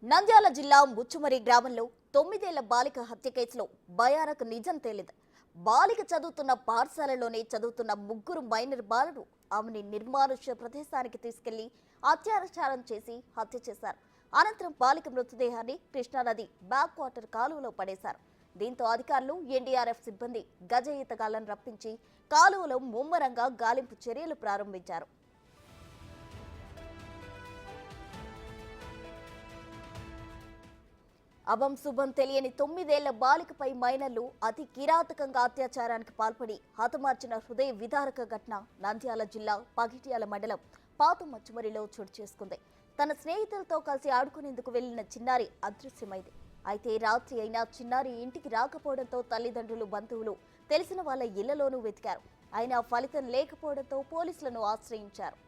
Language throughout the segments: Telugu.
నంద్యాల జిల్లా ముచ్చుమరి గ్రామంలో 9 ఏళ్ల బాలిక హత్య కేసులో భయానక నిజం తేలింది. బాలిక చదువుతున్న పాఠశాలలోనే చదువుతున్న ముగ్గురు మైనర్ బాలురు ఆమెని నిర్మానుష్య ప్రదేశానికి తీసుకెళ్లి అత్యాచారం చేసి హత్య చేశారు. అనంతరం బాలిక మృతదేహాన్ని కృష్ణానది బ్యాక్ వాటర్ కాలువలో పడేశారు. దీంతో అధికారులు ఎన్డీఆర్ఎఫ్ సిబ్బంది గజ ఈతగాళ్లను రప్పించి కాలువలో ముమ్మరంగా గాలింపు చర్యలు ప్రారంభించారు. అభం శుభం తెలియని 9 ఏళ్ల బాలికపై మైనర్లు అతి కిరాతకంగా అత్యాచారానికి పాల్పడి హతమార్చిన హృదయ విదారక ఘటన నంద్యాల జిల్లా పగిట్యాల మండలం పాత మచ్చుమరిలో చోటు చేసుకుంది. తన స్నేహితులతో కలిసి ఆడుకునేందుకు వెళ్లిన చిన్నారి అదృశ్యమైంది. అయితే రాత్రి అయినా చిన్నారి ఇంటికి రాకపోవడంతో తల్లిదండ్రులు, బంధువులు తెలిసిన వాళ్ళ ఇళ్లలోనూ వెతికారు. అయినా ఫలితం లేకపోవడంతో పోలీసులను ఆశ్రయించారు.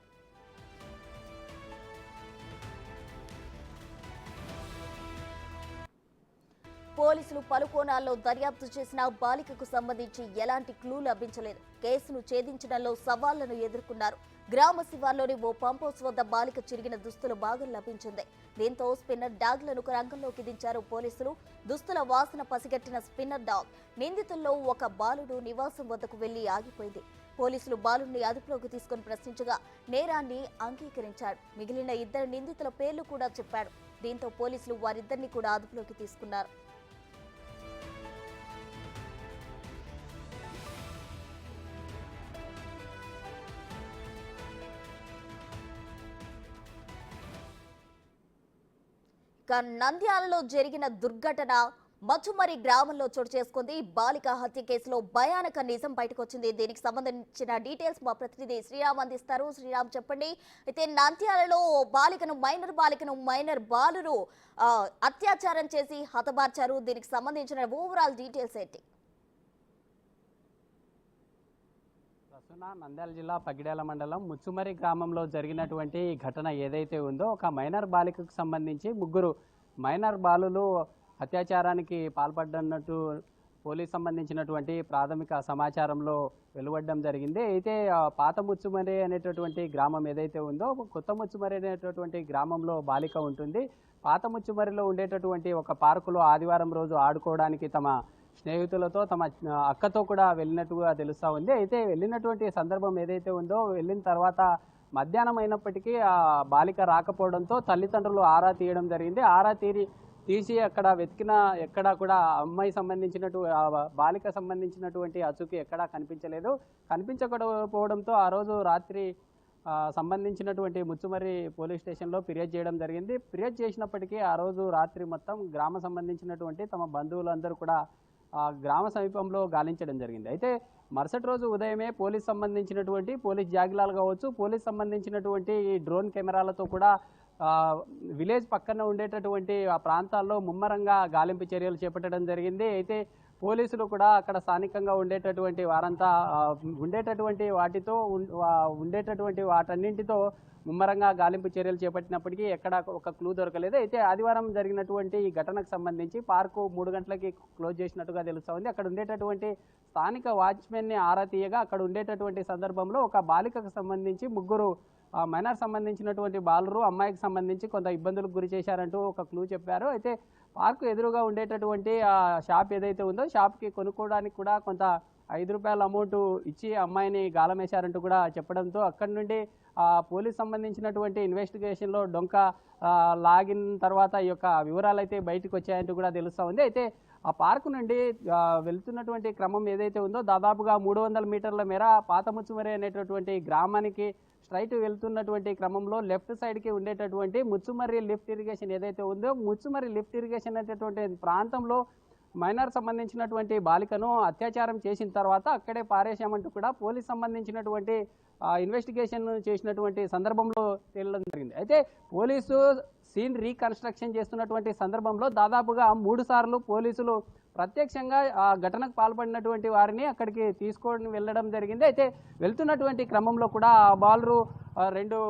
పోలీసులు పలు కోణాల్లో దర్యాప్తు చేసిన బాలికకు సంబంధించి ఎలాంటి క్లూ లభించలేదు. కేసును ఛేదించడంలో సవాళ్లను ఎదుర్కొన్నారు. గ్రామ శివార్లోని ఓ పంప్ హౌస్ వద్ద బాలిక చిరిగిన దుస్తుల భాగం లభించింది. దీంతో స్పిన్నర్ డాగ్లను రంగంలోకి దించారు పోలీసులు. దుస్తుల వాసన పసిగట్టిన స్పిన్నర్ డాగ్ నిందితుల్లో ఒక బాలుడు నివాసం వద్దకు వెళ్లి ఆగిపోయింది. పోలీసులు బాలుడిని అదుపులోకి తీసుకుని ప్రశ్నించగా నేరాన్ని అంగీకరించాడు. మిగిలిన 2 నిందితుల పేర్లు కూడా చెప్పాడు. దీంతో పోలీసులు వారిద్దరిని కూడా అదుపులోకి తీసుకున్నారు. నంద్యాలలో జరిగిన దుర్ఘటన మచ్చుమరి గ్రామంలో చోటు చేసుకుంది. బాలిక హత్య కేసులో భయానక నిజం బయటకు వచ్చింది. దీనికి సంబంధించిన డీటెయిల్స్ మా ప్రతినిధి శ్రీరామ్ అందిస్తారు. శ్రీరామ్, చెప్పండి. అయితే నంద్యాలలో మైనర్ బాలురు అత్యాచారం చేసి హతమార్చారు. దీనికి సంబంధించిన ఓవరాల్ డీటెయిల్స్ ఏంటి? నంద్యాల జిల్లా పగిడ్యాల మండలం ముచ్చుమరి గ్రామంలో జరిగినటువంటి ఘటన ఏదైతే ఉందో, ఒక మైనర్ బాలికకు సంబంధించి 3 మైనర్ బాలులు అత్యాచారానికి పాల్పడ్డన్నట్టు పోలీస్ సంబంధించినటువంటి ప్రాథమిక సమాచారంలో వెలువడడం జరిగింది. అయితే పాత ముచ్చుమరి అనేటటువంటి గ్రామం ఏదైతే ఉందో, కొత్త ముచ్చుమరి అనేటటువంటి గ్రామంలో బాలిక ఉంటుంది. పాత ముచ్చుమరిలో ఉండేటటువంటి ఒక పార్కులో ఆదివారం రోజు ఆడుకోవడానికి తమ స్నేహితులతో, తమ అక్కతో కూడా వెళ్ళినట్టుగా తెలుస్తూ ఉంది. అయితే వెళ్ళినటువంటి సందర్భం ఏదైతే ఉందో, వెళ్ళిన తర్వాత మధ్యాహ్నం అయినప్పటికీ ఆ బాలిక రాకపోవడంతో తల్లిదండ్రులు ఆరా తీయడం జరిగింది. ఆరా తీసి అక్కడ వెతికిన ఎక్కడా కూడా అమ్మాయి బాలిక సంబంధించినటువంటి అచుకి ఎక్కడా కనిపించలేదు. కనిపించకపోవడంతో ఆ రోజు రాత్రి సంబంధించినటువంటి ముచ్చుమరి పోలీస్ స్టేషన్లో ఫిర్యాదు చేయడం జరిగింది. ఫిర్యాదు చేసినప్పటికీ ఆ రోజు రాత్రి మొత్తం గ్రామ సంబంధించినటువంటి తమ బంధువులందరూ కూడా గ్రామ సమీపంలో గాలించడం జరిగింది. అయితే మరుసటి రోజు ఉదయమే పోలీస్ జాగిలాలు కావచ్చు, పోలీస్ సంబంధించినటువంటి డ్రోన్ కెమెరాలతో కూడా విలేజ్ పక్కన ఉండేటటువంటి ఆ ప్రాంతాల్లో ముమ్మరంగా గాలింపు చర్యలు చేపట్టడం జరిగింది. అయితే పోలీసులు కూడా అక్కడ స్థానికంగా ఉండేటటువంటి వారంతా వాటన్నింటితో ముమ్మరంగా గాలింపు చర్యలు చేపట్టినప్పటికీ ఎక్కడ ఒక క్లూ దొరకలేదు. అయితే ఆదివారం జరిగినటువంటి ఈ ఘటనకు సంబంధించి పార్కు 3 గంటలకి క్లోజ్ చేసినట్టుగా తెలుస్తూ ఉంది. అక్కడ ఉండేటటువంటి స్థానిక వాచ్మెన్ని ఆరా తీయగా అక్కడ ఉండేటటువంటి సందర్భంలో ఒక బాలికకు సంబంధించి 3 మైనర్ సంబంధించినటువంటి బాలురు అమ్మాయికి సంబంధించి కొంత ఇబ్బందులకు గురి చేశారంటూ ఒక క్లూ చెప్పారు. అయితే పార్కు ఎదురుగా ఉండేటటువంటి ఆ షాప్ ఏదైతే ఉందో, షాప్కి కొనుక్కోవడానికి కూడా కొంత ₹5 అమౌంట్ ఇచ్చి అమ్మాయిని గాలమేశారంటూ కూడా చెప్పడంతో అక్కడి నుండి పోలీస్ సంబంధించినటువంటి ఇన్వెస్టిగేషన్లో డొంక లాగిన తర్వాత ఈ యొక్క వివరాలు అయితే బయటకు వచ్చాయంటూ కూడా తెలుస్తూ ఉంది. అయితే ఆ పార్కు నుండి వెళ్తున్నటువంటి క్రమం ఏదైతే ఉందో, దాదాపుగా 300 మీటర్ల మేర పాత ముచ్చుమరి అనేటటువంటి గ్రామానికి స్ట్రైట్ వెళ్తున్నటువంటి క్రమంలో లెఫ్ట్ సైడ్కి ఉండేటటువంటి ముచ్చుమర్రి లిఫ్ట్ ఇరిగేషన్ ఏదైతే ఉందో, ముచ్చుమర్రి లిఫ్ట్ ఇరిగేషన్ అనేటటువంటి ప్రాంతంలో మైనర్ సంబంధించినటువంటి బాలికను అత్యాచారం చేసిన తర్వాత అక్కడే పారేశామంటూ కూడా పోలీస్ సంబంధించినటువంటి ఇన్వెస్టిగేషన్ చేసినటువంటి సందర్భంలో తేలడం జరిగింది. అయితే పోలీసు సీన్ రీకన్స్ట్రక్షన్ చేస్తున్నటువంటి సందర్భంలో దాదాపుగా 3 సార్లు పోలీసులు ప్రత్యక్షంగా ఆ ఘటనకు పాల్పడినటువంటి వారిని అక్కడికి తీసుకొని వెళ్ళడం జరిగింది. అయితే వెళ్తున్నటువంటి క్రమంలో కూడా ఆ బాలురు 2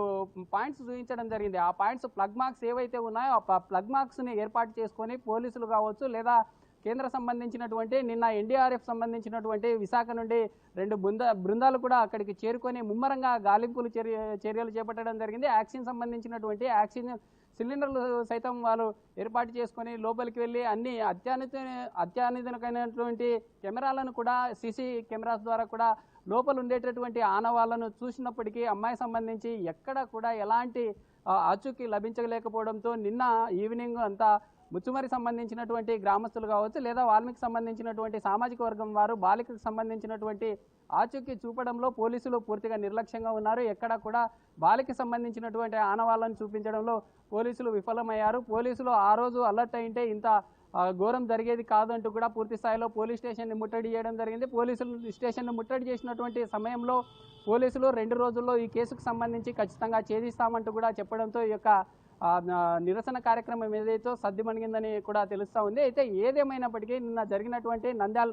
పాయింట్స్ చూపించడం జరిగింది. ఆ పాయింట్స్ ప్లగ్ మార్క్స్ ఏవైతే ఉన్నాయో ఆ ప్లగ్ మార్క్స్ని ఏర్పాటు చేసుకొని పోలీసులు కావచ్చు, లేదా కేంద్ర సంబంధించినటువంటి నిన్న ఎన్డీఆర్ఎఫ్ సంబంధించినటువంటి విశాఖ నుండి 2 బృందాలు కూడా అక్కడికి చేరుకొని ముమ్మరంగా గాలింపులు చర్యలు చేపట్టడం జరిగింది. యాక్షన్ సిలిండర్లు సైతం వాళ్ళు ఏర్పాటు చేసుకొని లోపలికి వెళ్ళి అన్ని అత్యాధునికమైనటువంటి కెమెరాలను కూడా సీసీ కెమెరాస్ ద్వారా కూడా లోపల ఉండేటటువంటి ఆనవాళ్లను చూసినప్పటికీ అమ్మాయి సంబంధించి ఎక్కడ కూడా ఎలాంటి ఆచూకీ లభించలేకపోవడంతో నిన్న ఈవినింగ్ అంతా ముచ్చుమరి సంబంధించినటువంటి గ్రామస్తులు కావచ్చు లేదా వాల్మీకి సంబంధించినటువంటి సామాజిక వర్గం వారు బాలికకు సంబంధించినటువంటి ఆచూకీ చూపడంలో పోలీసులు పూర్తిగా నిర్లక్ష్యంగా ఉన్నారు. ఎక్కడ కూడా బాలికకి సంబంధించినటువంటి ఆనవాళ్లను చూపించడంలో పోలీసులు విఫలమయ్యారు. పోలీసులు ఆ రోజు అలర్ట్ అయింటే ఇంత ఘోరం జరిగేది కాదంటూ కూడా పూర్తి స్థాయిలో పోలీస్ స్టేషన్ని ముట్టడి చేయడం జరిగింది. పోలీసులు స్టేషన్ను ముట్టడి చేసినటువంటి సమయంలో పోలీసులు 2 రోజుల్లో ఈ కేసుకు సంబంధించి ఖచ్చితంగా ఛేదిస్తామంటూ కూడా చెప్పడంతో ఈ యొక్క నిరసన కార్యక్రమం ఏదైతే సద్దుమణిగిందని కూడా తెలుస్తూ ఉంది. అయితే ఏదేమైనప్పటికీ నిన్న జరిగినటువంటి నంద్యాల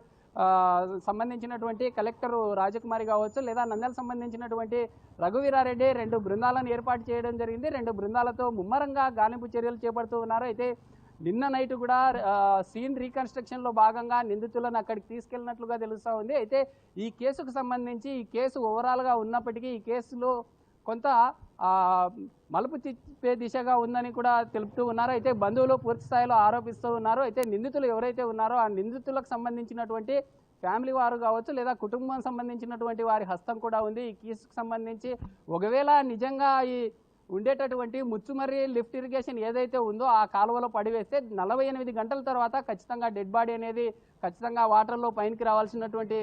సంబంధించినటువంటి కలెక్టర్ రాజకుమారి కావచ్చు లేదా నంద్యాల సంబంధించినటువంటి రఘువీరారెడ్డి 2 బృందాలను ఏర్పాటు చేయడం జరిగింది. 2 బృందాలతో ముమ్మరంగా గాలింపు చర్యలు చేపడుతూ ఉన్నారు. అయితే నిన్న నైట్ కూడా సీన్ రీకన్స్ట్రక్షన్లో భాగంగా నిందితులను అక్కడికి తీసుకెళ్లినట్లుగా తెలుస్తూ ఉంది. అయితే ఈ కేసుకు సంబంధించి ఈ కేసు ఓవరాల్గా ఉన్నప్పటికీ ఈ కేసులో కొంత మలుపు తిప్పే దిశగా ఉందని కూడా తెలుపుతూ ఉన్నారు. అయితే బంధువులు పూర్తి స్థాయిలో ఆరోపిస్తూ ఉన్నారు. అయితే నిందితులు ఎవరైతే ఉన్నారో ఆ నిందితులకు సంబంధించినటువంటి ఫ్యామిలీ వారు కావచ్చు లేదా కుటుంబం సంబంధించినటువంటి వారి హస్తం కూడా ఉంది ఈ కేసుకు సంబంధించి. ఒకవేళ నిజంగా ఈ ఉండేటటువంటి ముచ్చుమర్రి లిఫ్ట్ ఇరిగేషన్ ఏదైతే ఉందో ఆ కాలువలో పడివేస్తే 48 గంటల తర్వాత ఖచ్చితంగా డెడ్ బాడీ అనేది ఖచ్చితంగా వాటర్లో పైనకి రావాల్సినటువంటి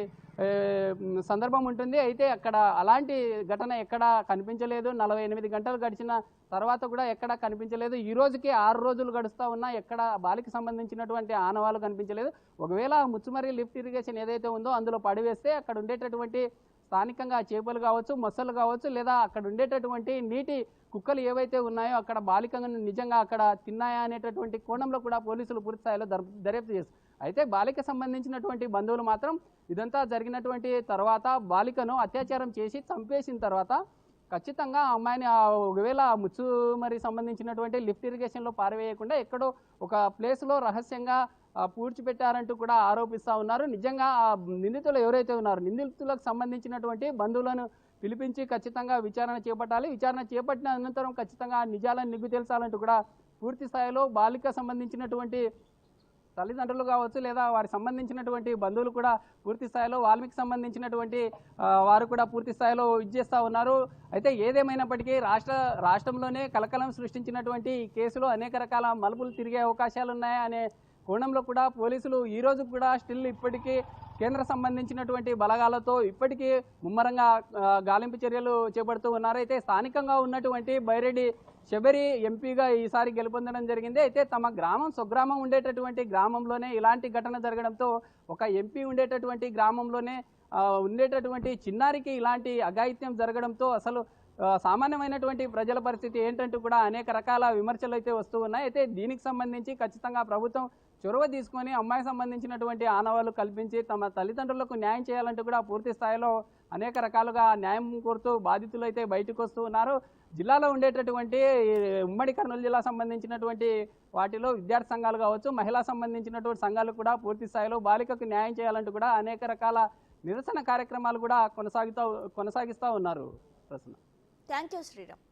సందర్భం ఉంటుంది. అయితే అక్కడ అలాంటి ఘటన ఎక్కడా కనిపించలేదు. 48 గంటలు గడిచిన తర్వాత కూడా ఎక్కడా కనిపించలేదు. ఈ రోజుకి 6 రోజులు గడుస్తూ ఉన్నా ఎక్కడ బాలికి సంబంధించినటువంటి ఆనవాళ్ళు కనిపించలేదు. ఒకవేళ ముచ్చుమర్రి లిఫ్ట్ ఇరిగేషన్ ఏదైతే ఉందో అందులో పడివేస్తే అక్కడ ఉండేటటువంటి స్థానికంగా చేపలు కావచ్చు మొసలు కావచ్చు లేదా అక్కడ ఉండేటటువంటి నీటి కుక్కలు ఏవైతే ఉన్నాయో అక్కడ బాలికను నిజంగా అక్కడ తిన్నాయా అనేటటువంటి కోణంలో కూడా పోలీసులు పూర్తి స్థాయిలో దర్యాప్తు చేస్తారు. అయితే బాలిక సంబంధించినటువంటి బంధువులు మాత్రం ఇదంతా జరిగినటువంటి తర్వాత బాలికను అత్యాచారం చేసి చంపేసిన తర్వాత ఖచ్చితంగా అమ్మాయిని ఒకవేళ ముచ్చుమరి సంబంధించినటువంటి లిఫ్ట్ ఇరిగేషన్లో పారవేయకుండా ఎక్కడో ఒక ప్లేస్లో రహస్యంగా పూడ్చిపెట్టారంటూ కూడా ఆరోపిస్తూ ఉన్నారు. నిజంగా నిందితులు ఎవరైతే ఉన్నారో నిందితులకు సంబంధించినటువంటి బంధువులను పిలిపించి ఖచ్చితంగా విచారణ చేపట్టాలి. విచారణ చేపట్టిన అనంతరం ఖచ్చితంగా నిజాలను నిగ్గు తేల్చాలంటూ కూడా పూర్తి స్థాయిలో బాలిక సంబంధించినటువంటి తల్లిదండ్రులు కావచ్చు లేదా వారికి సంబంధించినటువంటి బంధువులు కూడా పూర్తి స్థాయిలో వాల్మీకి సంబంధించినటువంటి వారు కూడా పూర్తి స్థాయిలో ఇచ్చేస్తూ ఉన్నారు. అయితే ఏదేమైనప్పటికీ రాష్ట్రంలోనే కలకలం సృష్టించినటువంటి కేసులో అనేక రకాల మలుపులు తిరిగే అవకాశాలు ఉన్నాయనే కోణంలో కూడా పోలీసులు ఈ రోజు కూడా స్టిల్ ఇప్పటికీ కేంద్ర సంబంధించినటువంటి బలగాలతో ఇప్పటికీ ముమ్మరంగా గాలింపు చర్యలు చేపడుతూ ఉన్నారు. అయితే స్థానికంగా ఉన్నటువంటి బైరెడ్డి శబరి ఎంపీగా ఈసారి గెలుపొందడం జరిగింది. అయితే తమ గ్రామం స్వగ్రామం ఉండేటటువంటి గ్రామంలోనే ఇలాంటి ఘటన జరగడంతో ఒక ఎంపీ ఉండేటటువంటి గ్రామంలోనే ఉండేటటువంటి చిన్నారికి ఇలాంటి అఘాయిత్యం జరగడంతో అసలు సామాన్యమైనటువంటి ప్రజల పరిస్థితి ఏంటంటూ కూడా అనేక రకాల విమర్శలు అయితే వస్తూ ఉన్నాయి. అయితే దీనికి సంబంధించి ఖచ్చితంగా ప్రభుత్వం చొరవ తీసుకొని అమ్మాయికి సంబంధించినటువంటి ఆనవాళ్లు కల్పించి తమ తల్లిదండ్రులకు న్యాయం చేయాలంటూ కూడా పూర్తి స్థాయిలో అనేక రకాలుగా న్యాయం కోరుతూ బాధితులు అయితే బయటకు వస్తూ ఉన్నారు. జిల్లాలో ఉండేటటువంటి ఉమ్మడి కర్నూలు జిల్లా సంబంధించినటువంటి వాటిలో విద్యార్థి సంఘాలు కావచ్చు మహిళా సంబంధించినటువంటి సంఘాలు కూడా పూర్తి స్థాయిలో బాలికకు న్యాయం చేయాలంటూ కూడా అనేక రకాల నిరసన కార్యక్రమాలు కూడా కొనసాగిస్తూ ఉన్నారు. ప్రశ్న థ్యాంక్ యూ శ్రీరామ్.